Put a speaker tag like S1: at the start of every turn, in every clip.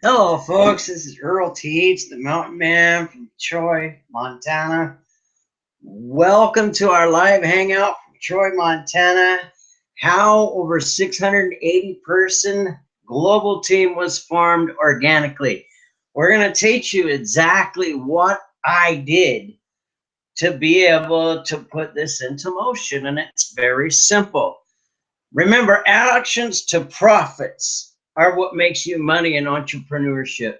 S1: Hello, folks. This is Earl Teach, the Mountain Man from Troy, Montana. Welcome to our live hangout from Troy, Montana. How over 680 person global team was formed organically. We're going to teach you exactly what I did to be able to put this into motion, and it's very simple. Remember, actions to profits are what makes you money in entrepreneurship.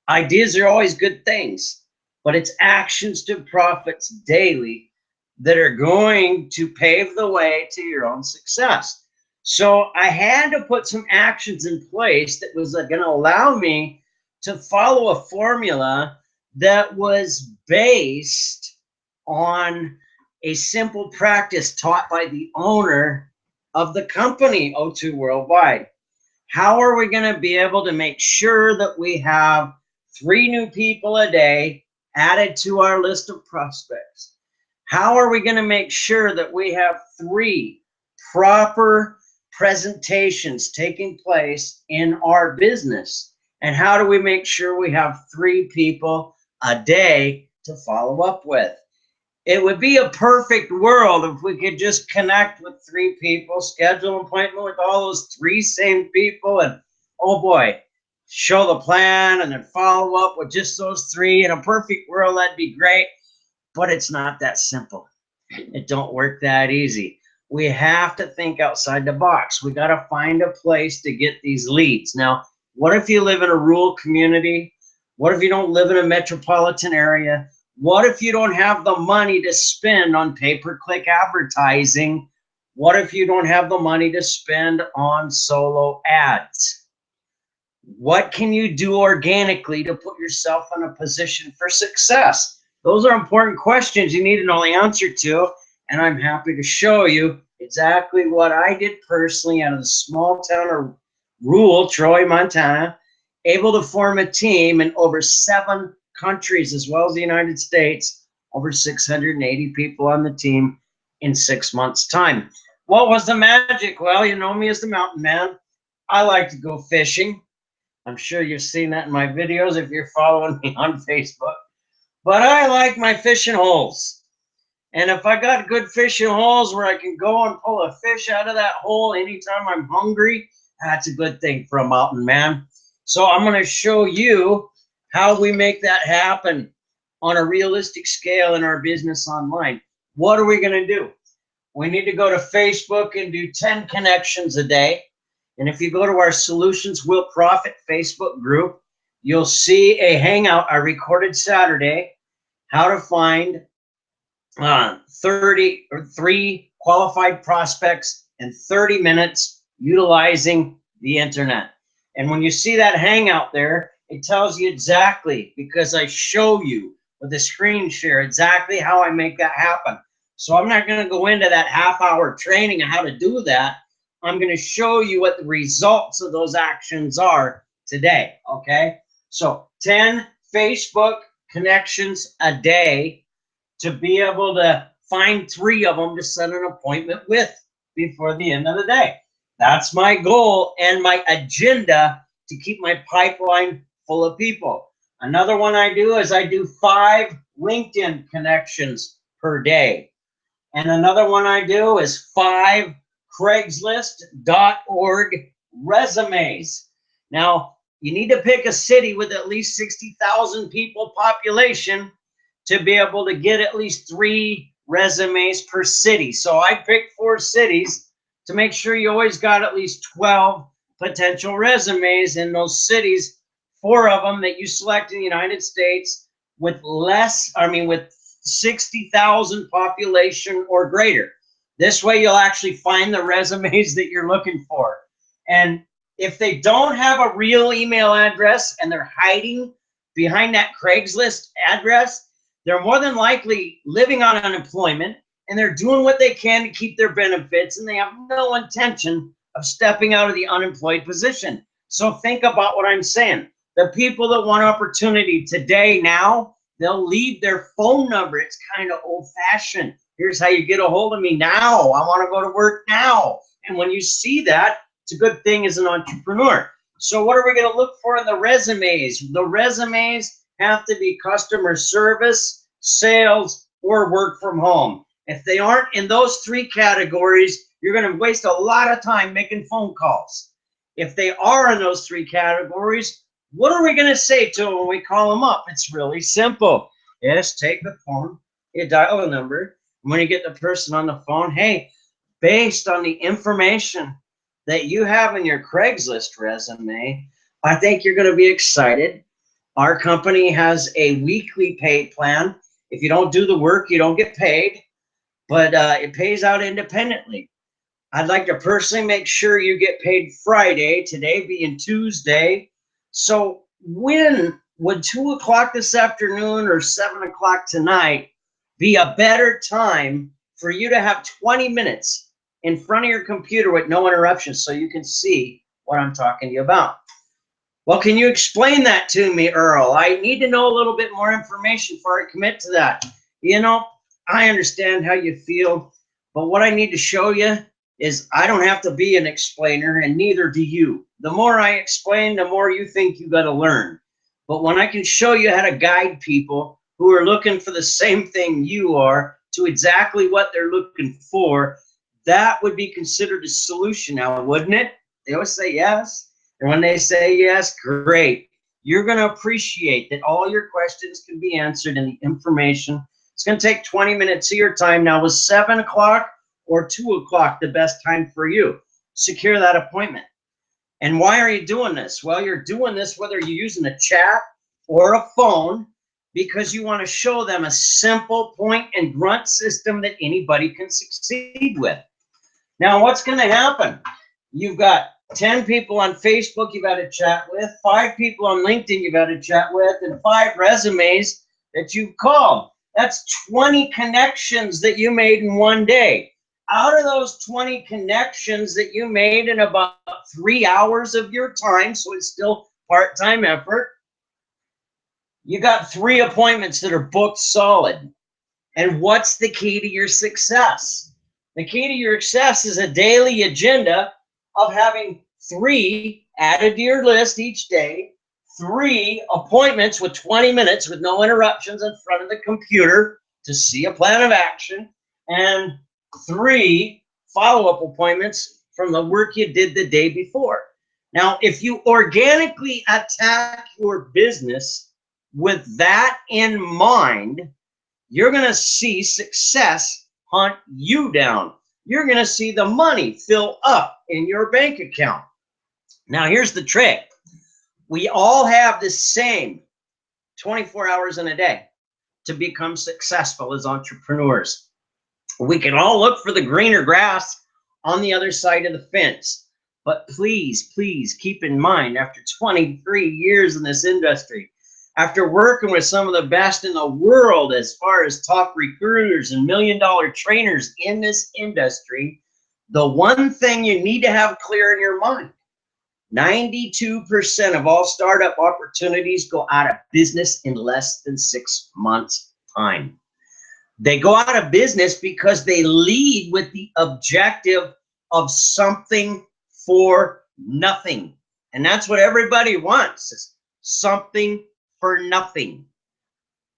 S1: Ideas are always good things, but it's actions to profits daily that are going to pave the way to your own success. So I had to put some actions in place that was going to allow me to follow a formula that was based on a simple practice taught by the owner of the company, O2 Worldwide. How are we going to be able to make sure that we have 3 new people a day added to our list of prospects? How are we going to make sure that we have 3 proper presentations taking place in our business? And how do we make sure we have 3 people a day to follow up with? It would be a perfect world if we could just connect with 3 people, schedule an appointment with all those 3 same people, and oh boy, show the plan and then follow up with just those 3. In a perfect world, that'd be great, but it's not that simple. It don't work that easy. We have to think outside the box. We got to find a place to get these leads. Now, what if you live in a rural community? What if you don't live in a metropolitan area? What if you don't have the money to spend on pay-per-click advertising? What if you don't have the money to spend on solo ads? What can you do organically to put yourself in a position for success? Those are important questions you need to know the answer to, and I'm happy to show you exactly what I did personally out of the small town of rural Troy, Montana, able to form a team in over 7 countries as well as the United States, over 680 people on the team in 6 months' time. What was the magic? Well, you know me as the Mountain Man. I like to go fishing. I'm sure you've seen that in my videos if you're following me on Facebook. But I like my fishing holes. And if I got good fishing holes where I can go and pull a fish out of that hole anytime I'm hungry, that's a good thing for a mountain man. So I'm going to show you how we make that happen on a realistic scale in our business online. What are we going to do? We need to go to Facebook and do 10 connections a day. And if you go to our Solutions Will Profit Facebook group, you'll see a hangout I recorded Saturday, how to find 3 qualified prospects in 30 minutes utilizing the internet. And when you see that hangout there, it tells you exactly, because I show you with a screen share exactly how I make that happen. So I'm not going to go into that half-hour training on how to do that. I'm going to show you what the results of those actions are today, okay? So 10 Facebook connections a day to be able to find 3 of them to set an appointment with before the end of the day. That's my goal and my agenda to keep my pipeline full of people. Another one I do is I do 5 LinkedIn connections per day. And another one I do is 5 Craigslist.org resumes. Now, you need to pick a city with at least 60,000 people population to be able to get at least 3 resumes per city. So I picked 4 cities to make sure you always got at least 12 potential resumes in those cities, 4 of them that you select in the United States with with 60,000 population or greater. This way you'll actually find the resumes that you're looking for. And if they don't have a real email address and they're hiding behind that Craigslist address, they're more than likely living on unemployment and they're doing what they can to keep their benefits, and they have no intention of stepping out of the unemployed position. So think about what I'm saying. The people that want opportunity today, now, they'll leave their phone number. It's kind of old-fashioned. Here's how you get a hold of me now. I want to go to work now. And when you see that, it's a good thing as an entrepreneur. So what are we going to look for in the resumes? The resumes have to be customer service, sales, or work from home. If they aren't in those three categories, you're going to waste a lot of time making phone calls. If they are in those three categories, what are we going to say to them when we call them up? It's really simple. Yes, take the phone, you dial the number, and when you get the person on the phone, hey, based on the information that you have in your Craigslist resume, I think you're going to be excited. Our company has a weekly pay plan. If you don't do the work, you don't get paid, but it pays out independently. I'd like to personally make sure you get paid Friday, today being Tuesday. So when would 2 o'clock this afternoon or 7 o'clock tonight be a better time for you to have 20 minutes in front of your computer with no interruptions so you can see what I'm talking to you about? Well, can you explain that to me, Earl? I need to know a little bit more information before I commit to that. You know, I understand how you feel, but what I need to show you is I don't have to be an explainer, and neither do you. The more I explain, the more you think you got to learn. But when I can show you how to guide people who are looking for the same thing you are to exactly what they're looking for, that would be considered a solution now, wouldn't it? They always say yes. And when they say yes, great. You're going to appreciate that all your questions can be answered in the information. It's going to take 20 minutes of your time. Now, was 7 o'clock or 2 o'clock the best time for you? Secure that appointment. And why are you doing this? Well, you're doing this whether you're using a chat or a phone because you want to show them a simple point and grunt system that anybody can succeed with. Now, what's going to happen? You've got 10 people on Facebook you've got to chat with, 5 people on LinkedIn you've got to chat with, and 5 resumes that you've called. That's 20 connections that you made in one day. Out of those 20 connections that you made in about 3 hours of your time, so it's still part-time effort, you got 3 appointments that are booked solid. And what's the key to your success? The key to your success is a daily agenda of having 3 added to your list each day, 3 appointments with 20 minutes with no interruptions in front of the computer to see a plan of action, and 3 follow-up appointments from the work you did the day before. Now, if you organically attack your business with that in mind, you're going to see success hunt you down. You're going to see the money fill up in your bank account. Now, here's the trick. We all have the same 24 hours in a day to become successful as entrepreneurs. We can all look for the greener grass on the other side of the fence. But please, please keep in mind, after 23 years in this industry, after working with some of the best in the world as far as top recruiters and million-dollar trainers in this industry, the one thing you need to have clear in your mind, 92% of all startup opportunities go out of business in less than 6 months' time. They go out of business because they lead with the objective of something for nothing. And that's what everybody wants, is something for nothing.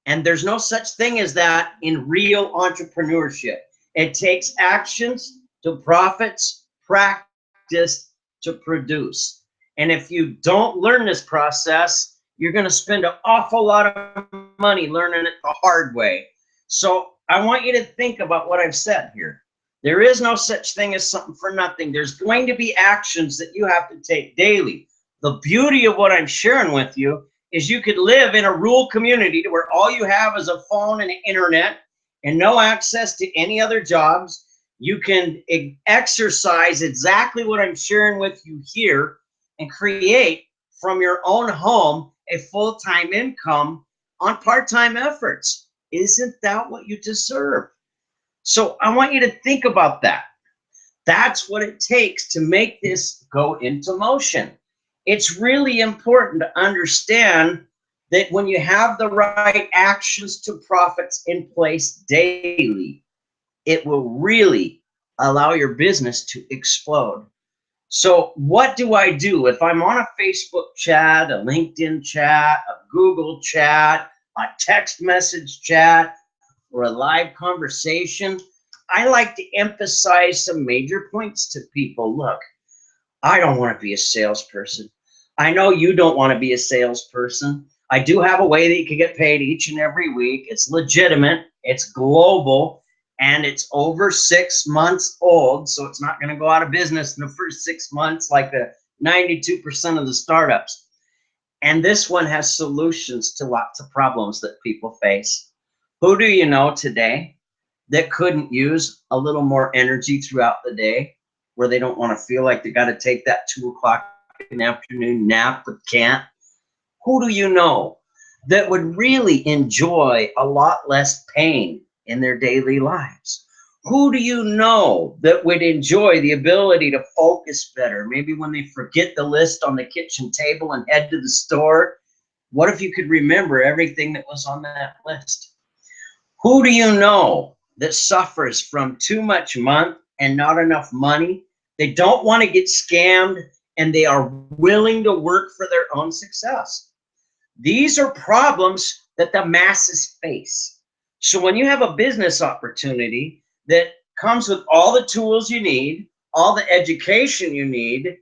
S1: And there's no such thing as that in real entrepreneurship. It takes actions to profits, practice to produce. And if you don't learn this process, you're going to spend an awful lot of money learning it the hard way. So I want you to think about what I've said here. There is no such thing as something for nothing. There's going to be actions that you have to take daily. The beauty of what I'm sharing with you is you could live in a rural community where all you have is a phone and internet and no access to any other jobs. You can exercise exactly what I'm sharing with you here and create from your own home a full-time income on part-time efforts. Isn't that what you deserve? So I want you to think about that. That's what it takes to make this go into motion. It's really important to understand that when you have the right actions to profits in place daily, it will really allow your business to explode. So what do I do if I'm on a Facebook chat, a LinkedIn chat, a Google chat, a text message chat, or a live conversation? I like to emphasize some major points to people. Look, I don't want to be a salesperson. I know you don't want to be a salesperson. I do have a way that you can get paid each and every week. It's legitimate, it's global, and it's over 6 months old. So it's not going to go out of business in the first 6 months like the 92% of the startups. And this one has solutions to lots of problems that people face. Who do you know today that couldn't use a little more energy throughout the day, where they don't want to feel like they got to take that 2 o'clock in the afternoon nap but can't? Who do you know that would really enjoy a lot less pain in their daily lives? Who do you know that would enjoy the ability to focus better? Maybe when they forget the list on the kitchen table and head to the store, what if you could remember everything that was on that list? Who do you know that suffers from too much money and not enough money? They don't want to get scammed, and they are willing to work for their own success. These are problems that the masses face. So when you have a business opportunity that comes with all the tools you need, all the education you need,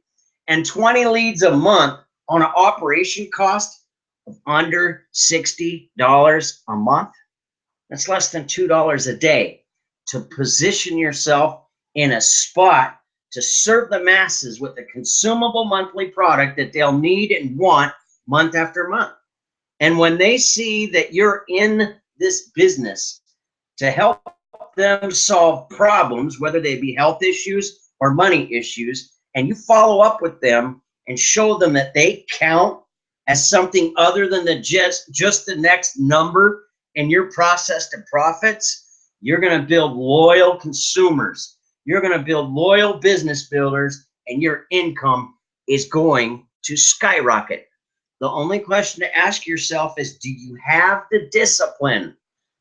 S1: and 20 leads a month on an operation cost of under $60 a month, that's less than $2 a day to position yourself in a spot to serve the masses with a consumable monthly product that they'll need and want month after month. And when they see that you're in this business to help them solve problems, whether they be health issues or money issues, and you follow up with them and show them that they count as something other than just the next number in your process to profits, you're going to build loyal consumers. You're going to build loyal business builders, and your income is going to skyrocket. The only question to ask yourself is, do you have the discipline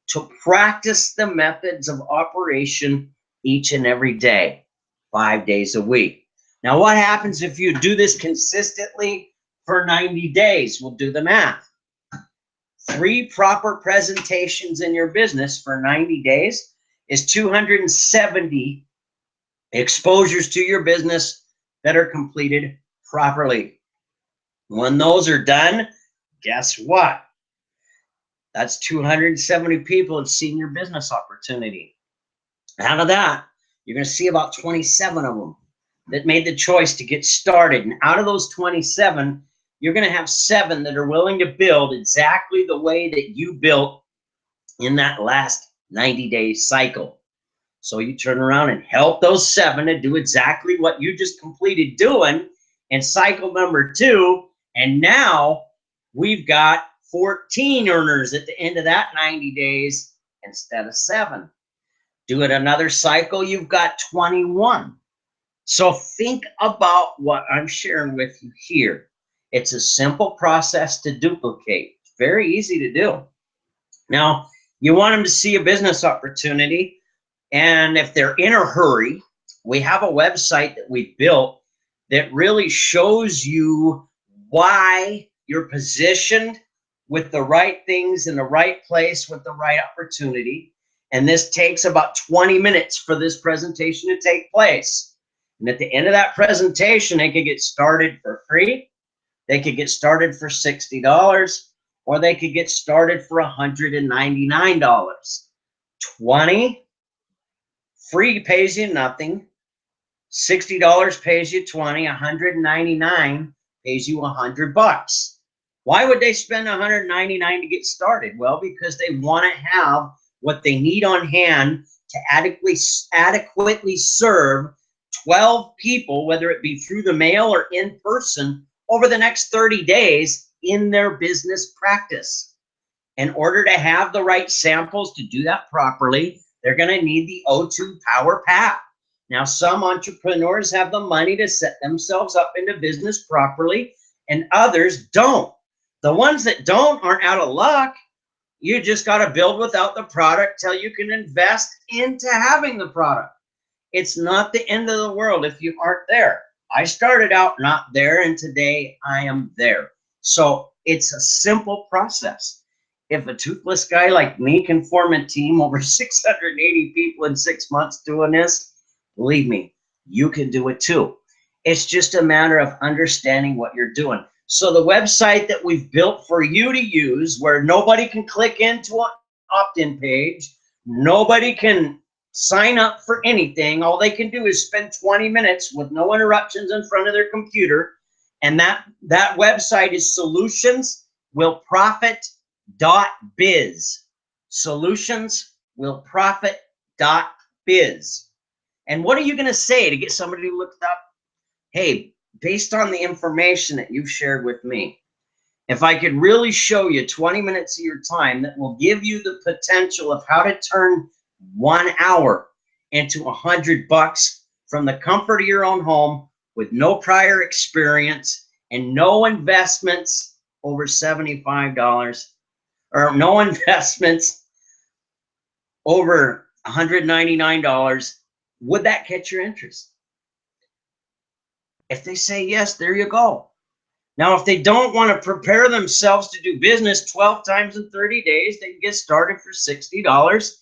S1: to practice the methods of operation each and every day, 5 days a week? Now, what happens if you do this consistently for 90 days? We'll do the math. 3 proper presentations in your business for 90 days is 270 exposures to your business that are completed properly. When those are done, guess what? That's 270 people have seen your business opportunity. Out of that, you're going to see about 27 of them that made the choice to get started. And out of those 27, you're going to have 7 that are willing to build exactly the way that you built in that last 90-day cycle. So you turn around and help those 7 to do exactly what you just completed doing in cycle number 2. And now we've got 14 earners at the end of that 90 days instead of 7. Do it another cycle, you've got 21. So think about what I'm sharing with you here. It's a simple process to duplicate. It's very easy to do. Now, you want them to see a business opportunity, and if they're in a hurry, we have a website that we built that really shows you why you're positioned with the right things in the right place with the right opportunity. And this takes about 20 minutes for this presentation to take place. And at the end of that presentation, they could get started for free. They could get started for $60, or they could get started for $199. 20 free pays you nothing. $60 pays you 20. 199 pays you $100. Why would they spend 199 to get started? Well, because they want to have what they need on hand to adequately serve 12 people, whether it be through the mail or in person, over the next 30 days in their business practice. In order to have the right samples to do that properly, they're going to need the O2 Power Pack. Now, some entrepreneurs have the money to set themselves up into business properly, and others don't. The ones that don't aren't out of luck. You just got to build without the product till you can invest into having the product. It's not the end of the world if you aren't there. I started out not there, and today I am there. So it's a simple process. If a toothless guy like me can form a team over 680 people in 6 months doing this, believe me, you can do it too. It's just a matter of understanding what you're doing. So the website that we've built for you to use, where nobody can click into an opt-in page, nobody can sign up for anything. All they can do is spend 20 minutes with no interruptions in front of their computer. And that website is solutionswillprofit.biz. Solutionswillprofit.biz. And what are you going to say to get somebody to look up? Hey, based on the information that you've shared with me, if I could really show you 20 minutes of your time that will give you the potential of how to turn 1 hour into $100 from the comfort of your own home with no prior experience and no investments over $75, or no investments over $199, would that catch your interest? If they say yes, there you go. Now, if they don't want to prepare themselves to do business 12 times in 30 days, they can get started for $60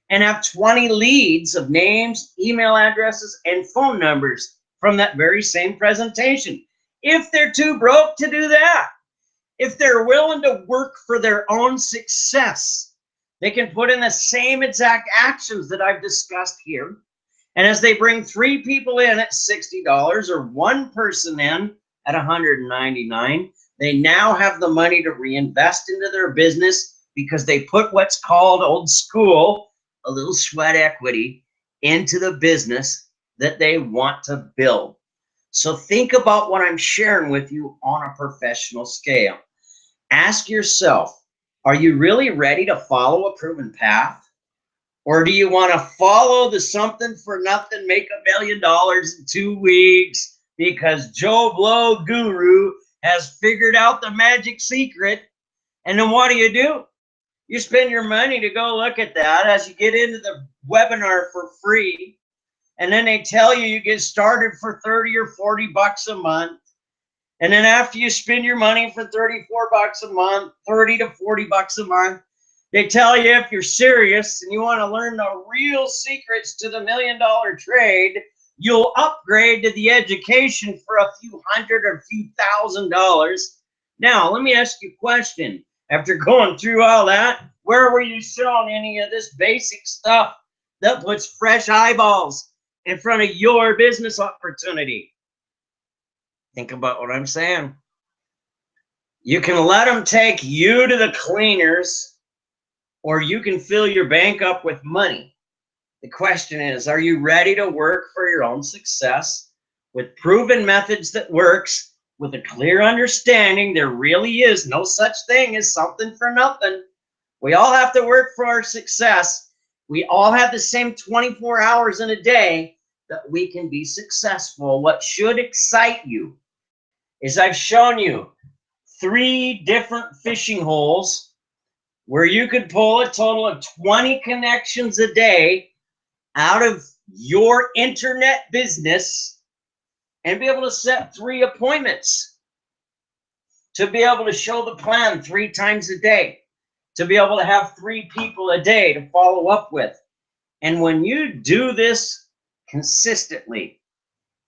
S1: and have 20 leads of names, email addresses, and phone numbers from that very same presentation. If they're too broke to do that, if they're willing to work for their own success, they can put in the same exact actions that I've discussed here. And as they bring 3 people in at $60 or 1 person in at $199, they now have the money to reinvest into their business because they put what's called old school, a little sweat equity, into the business that they want to build. So think about what I'm sharing with you on a professional scale. Ask yourself, are you really ready to follow a proven path? Or do you want to follow the something for nothing, make $1 million in 2 weeks because Joe Blow Guru has figured out the magic secret? And then what do? You spend your money to go look at that as you get into the webinar for free. And then they tell you you get started for 30 or 40 bucks a month. And then after you spend your money for 34 bucks a month, 30 to 40 bucks a month, they tell you if you're serious and you want to learn the real secrets to the $1 million trade, you'll upgrade to the education for a few hundred or a few $1,000s. Now, let me ask you a question. After going through all that, where were you showing any of this basic stuff that puts fresh eyeballs in front of your business opportunity? Think about what I'm saying. You can let them take you to the cleaners, or you can fill your bank up with money. The question is, are you ready to work for your own success with proven methods that works, with a clear understanding there really is no such thing as something for nothing? We all have to work for our success. We all have the same 24 hours in a day that we can be successful. What should excite you is I've shown you 3 different fishing holes where you could pull a total of 20 connections a day out of your internet business and be able to set 3 appointments, to be able to show the plan 3 times a day, to be able to have 3 people a day to follow up with. And when you do this consistently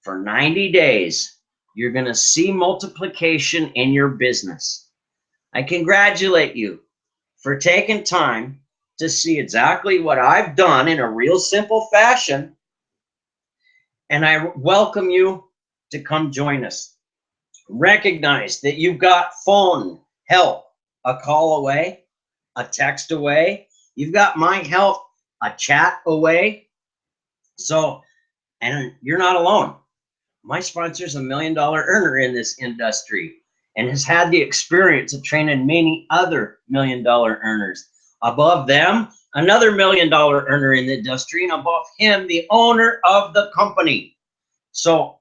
S1: for 90 days, you're going to see multiplication in your business. I congratulate you for taking time to see exactly what I've done in a real simple fashion. And I welcome you to come join us. Recognize that you've got phone help a call away, a text away. You've got my help a chat away. So, and you're not alone. My sponsor's $1 million earner in this industry and has had the experience of training many other $1 million earners. Above them, another $1 million earner in the industry, and above him, the owner of the company. So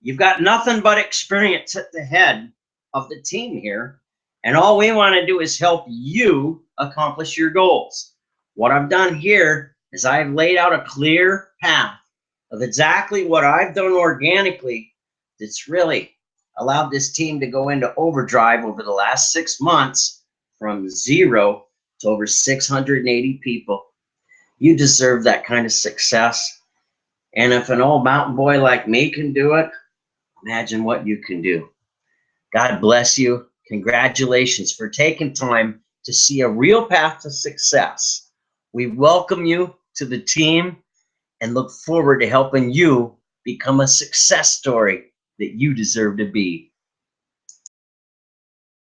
S1: you've got nothing but experience at the head of the team here, and all we want to do is help you accomplish your goals. What I've done here is I've laid out a clear path of exactly what I've done organically that's really allowed this team to go into overdrive over the last 6 months from 0 to over 680 people. You deserve that kind of success. And if an old mountain boy like me can do it, imagine what you can do. God bless you. Congratulations for taking time to see a real path to success. We welcome you to the team and look forward to helping you become a success story that you deserve to be.